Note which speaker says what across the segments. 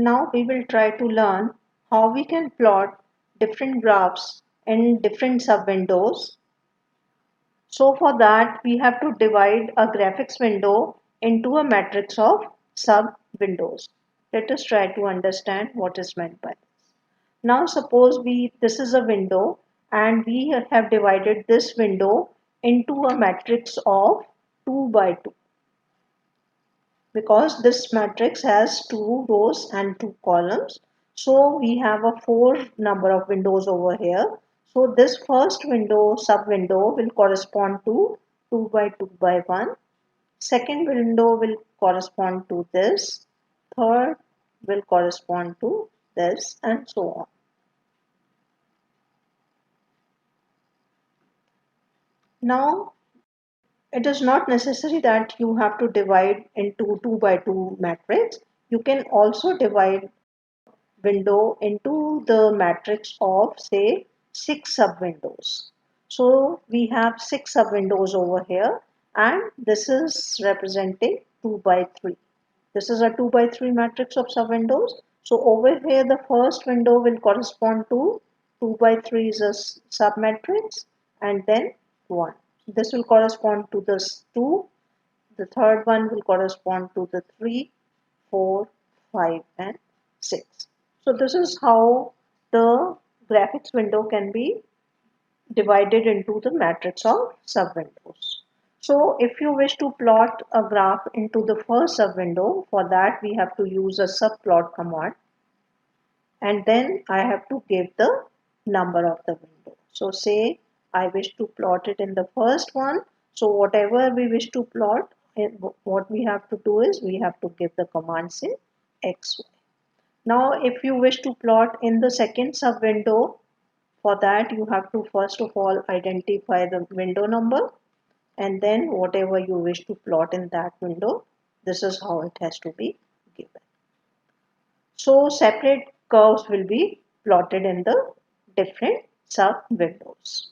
Speaker 1: Now we will try to learn how we can plot different graphs in different sub-windows. So for that we have to divide a graphics window into a matrix of sub-windows. Let us try to understand what is meant by this. Now suppose this is a window and we have divided this window into a matrix of 2 by 2, because this matrix has 2 rows and 2 columns. So we have a 4 number of windows over here. So this first window, sub window, will correspond to 2 by 2 by 1. Second window will correspond to this. Third will correspond to this, and so on. Now it is not necessary that you have to divide into 2 by 2 matrix. You can also divide window into the matrix of say 6 sub windows. So we have 6 sub windows over here, and this is representing 2 by 3. This is a 2 by 3 matrix of sub windows. So over here the first window will correspond to 2 by 3 is a sub matrix, and then 1. This will correspond to this 2. The third one will correspond to the 3, 4, 5 and 6. So this is how the graphics window can be divided into the matrix of sub-windows. So if you wish to plot a graph into the first sub-window, for that we have to use a subplot command, and then I have to give the number of the window. So say I wish to plot it in the first one. So whatever we wish to plot, what we have to do is we have to give the commands in XY. Now if you wish to plot in the second sub window, for that you have to first of all identify the window number, and then whatever you wish to plot in that window, this is how it has to be given. So separate curves will be plotted in the different sub windows.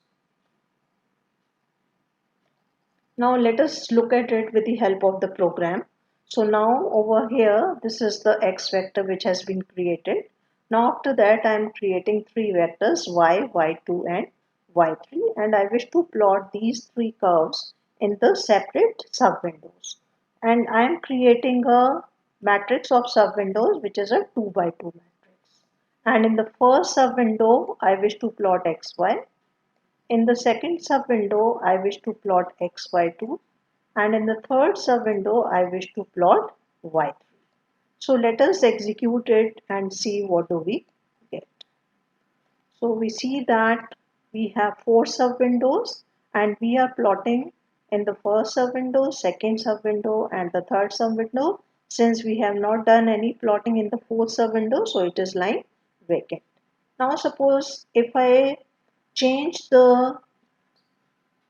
Speaker 1: Now let us look at it with the help of the program. So now over here, this is the X vector which has been created. Now after that I am creating 3 vectors y, y2 and y3, and I wish to plot these 3 curves in the separate sub windows. And I am creating a matrix of sub windows which is a 2 by 2 matrix. And in the first sub window I wish to plot xy. In the second sub-window, I wish to plot xy2, and in the third sub-window, I wish to plot y3. So let us execute it and see what do we get. So we see that we have 4 sub-windows, and we are plotting in the first sub-window, second sub-window, and the third sub-window. Since we have not done any plotting in the fourth sub-window, so it is lying vacant. Now suppose if I change the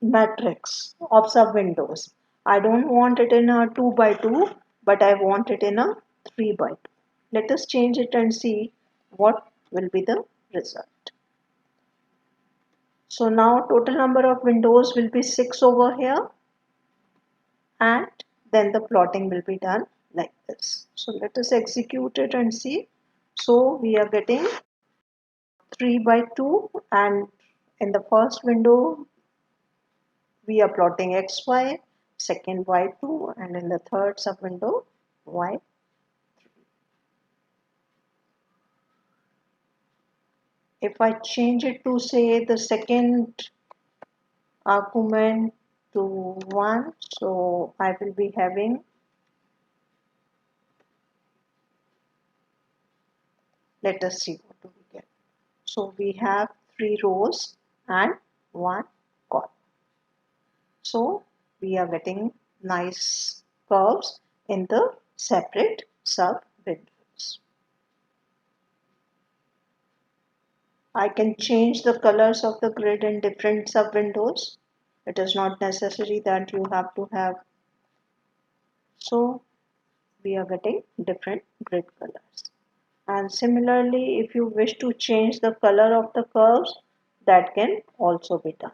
Speaker 1: matrix of sub windows. I don't want it in a 2 by 2, but I want it in a 3 by 2. Let us change it and see what will be the result. So now total number of windows will be 6 over here, and then the plotting will be done like this. So let us execute it and see. So we are getting 3 by 2, and in the first window we are plotting xy, second y2, and in the third sub window y. If I change it to say the second argument to 1, so I will be having, let us see what do we get. So we have 3 rows and 1 column. So we are getting nice curves in the separate sub windows. I can change the colors of the grid in different sub windows. It is not necessary that you have to have. So we are getting different grid colors. And similarly, if you wish to change the color of the curves, that can also be done.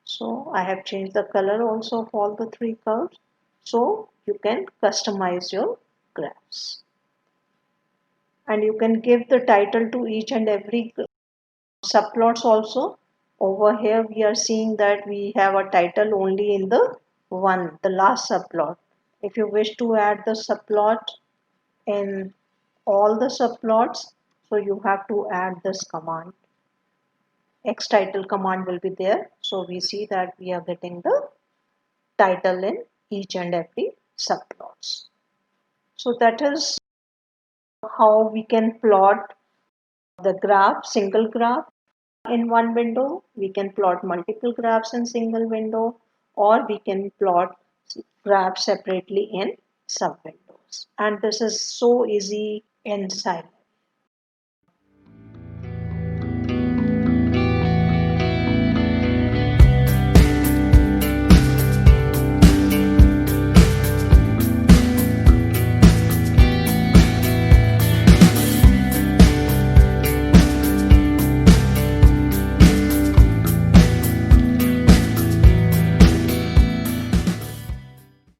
Speaker 1: So I have changed the color also of all the 3 curves. So you can customize your graphs. And you can give the title to each and every subplots also. Over here we are seeing that we have a title only in the last subplot. If you wish to add the subplot in all the subplots, so you have to add this command. X title command will be there. So we see that we are getting the title in each and every subplots. So that is how we can plot the graph, single graph in one window. We can plot multiple graphs in single window, or we can plot graphs separately in sub windows. And this is so easy in Scilab.